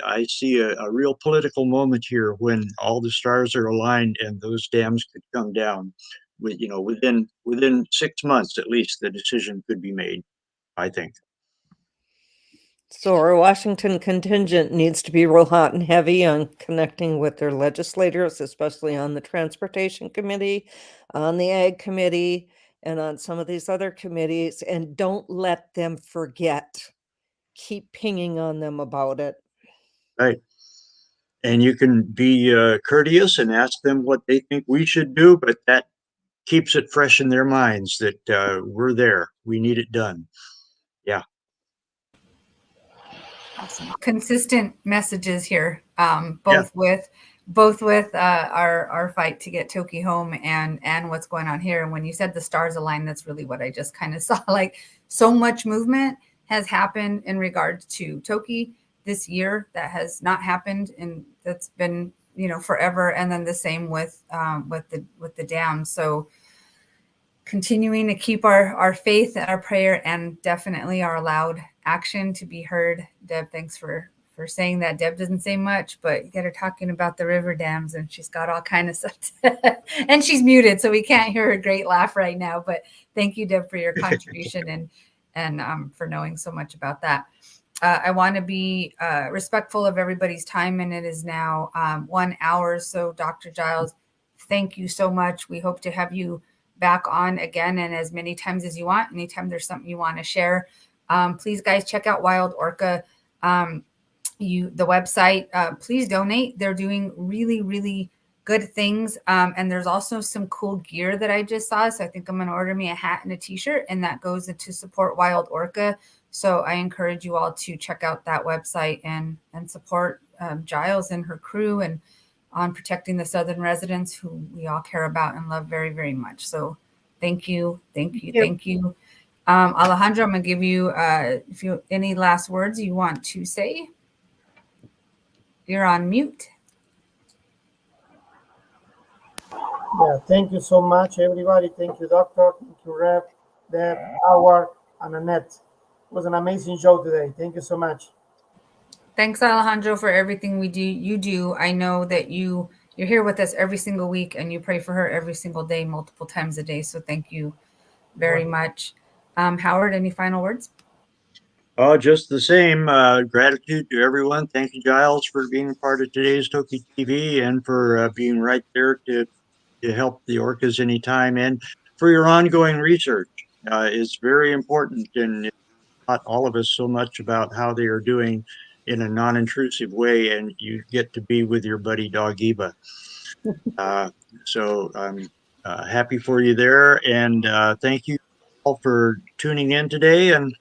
I see a real political moment here when all the stars are aligned and those dams could come down. Within 6 months at least, the decision could be made, I think. So our Washington contingent needs to be real hot and heavy on connecting with their legislators, especially on the Transportation Committee, on the Ag Committee, and on some of these other committees, and don't let them forget. Keep pinging on them about it. Right. And you can be courteous and ask them what they think we should do, but that keeps it fresh in their minds that we're there. We need it done. Yeah. Awesome. Consistent messages here, both with our fight to get Toki home and what's going on here. And when you said the stars align, that's really what I just kind of saw. Like, so much movement has happened in regards to Toki this year that has not happened, and that's been forever. And then the same with the dam. So continuing to keep our faith and our prayer, and definitely our loud action to be heard. Deb, thanks for saying that. Deb doesn't say much, but you get her talking about the river dams, and she's got all kind of stuff and she's muted, so we can't hear her great laugh right now. But thank you, Deb, for your contribution and for knowing so much about that. I want to be respectful of everybody's time, and it is now 1 hour. So Dr. Giles, thank you so much. We hope to have you back on again, and as many times as you want. Anytime there's something you want to share, please, guys, check out Wild Orca, the website. Please donate. They're doing really, really good things, and there's also some cool gear that I just saw. So I think I'm going to order me a hat and a t-shirt, and that goes into support Wild Orca. So I encourage you all to check out that website and support Giles and her crew, and on protecting the Southern residents who we all care about and love very, very much. So thank you. Alejandro, I'm going to give you, if you any last words you want to say. You're on mute. Yeah, thank you so much, everybody. Thank you, Doctor. Thank you, Rev, Deb, Howard, and Annette. It was an amazing show today. Thank you so much. Thanks, Alejandro, for everything you do. I know that you're here with us every single week, and you pray for her every single day, multiple times a day. So thank you very much. Howard, any final words? Oh, just the same. Gratitude to everyone. Thank you, Giles, for being a part of today's TokiTV and for being right there to help the orcas anytime, and for your ongoing research. It's very important, and it taught all of us so much about how they are doing in a non-intrusive way, and you get to be with your buddy dog Eba. So happy for you there. And thank you all for tuning in today. And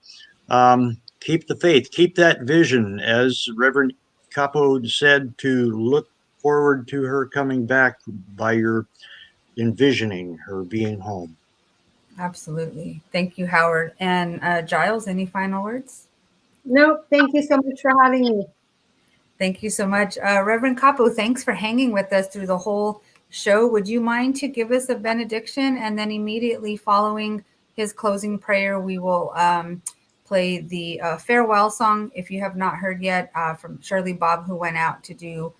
keep the faith, keep that vision, as Reverend Capo said, to look forward to her coming back by your envisioning her being home. Absolutely. Thank you, Howard. And Giles, any final words? No, thank you so much for having me. Thank you so much. Reverend Capo, thanks for hanging with us through the whole show. Would you mind to give us a benediction? And then immediately following his closing prayer, we will play the farewell song, if you have not heard yet, from Shirley Bob, who went out to do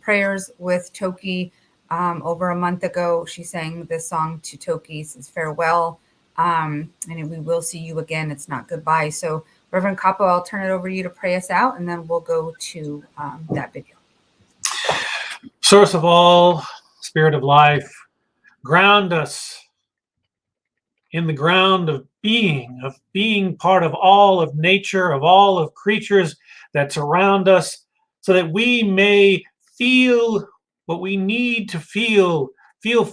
prayers with Toki over a month ago. She sang this song to Toki, says farewell. And we will see you again. It's not goodbye. So Reverend Capo, I'll turn it over to you to pray us out, and then we'll go to that video. Source of all, Spirit of life, ground us in the ground of being part of all of nature, of all of creatures that surround us, so that we may feel what we need to feel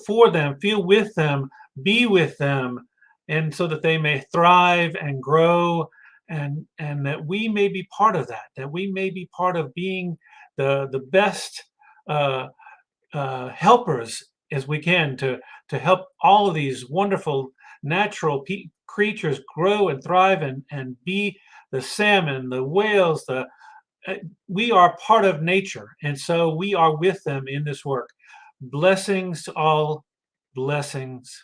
for them, feel with them, be with them, and so that they may thrive and grow, and that we may be part of that we may be part of being the best helpers as we can to help all of these wonderful natural creatures grow and thrive and be the salmon, the whales, we are part of nature, and so we are with them in this work. Blessings to all. Blessings.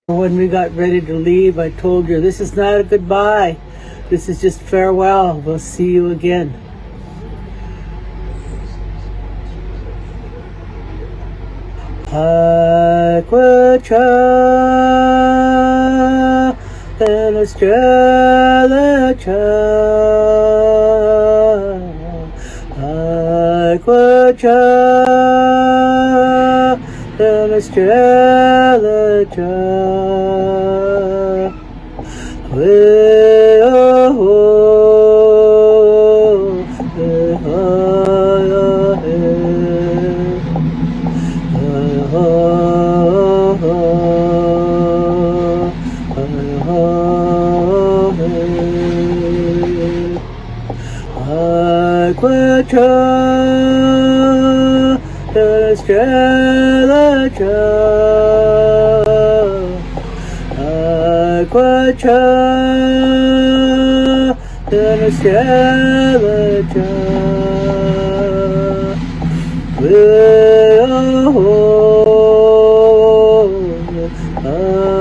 When we got ready to leave, I told you, this is not a goodbye. This is just farewell. We'll see you again. Sk'aliCh'elh-tenaut.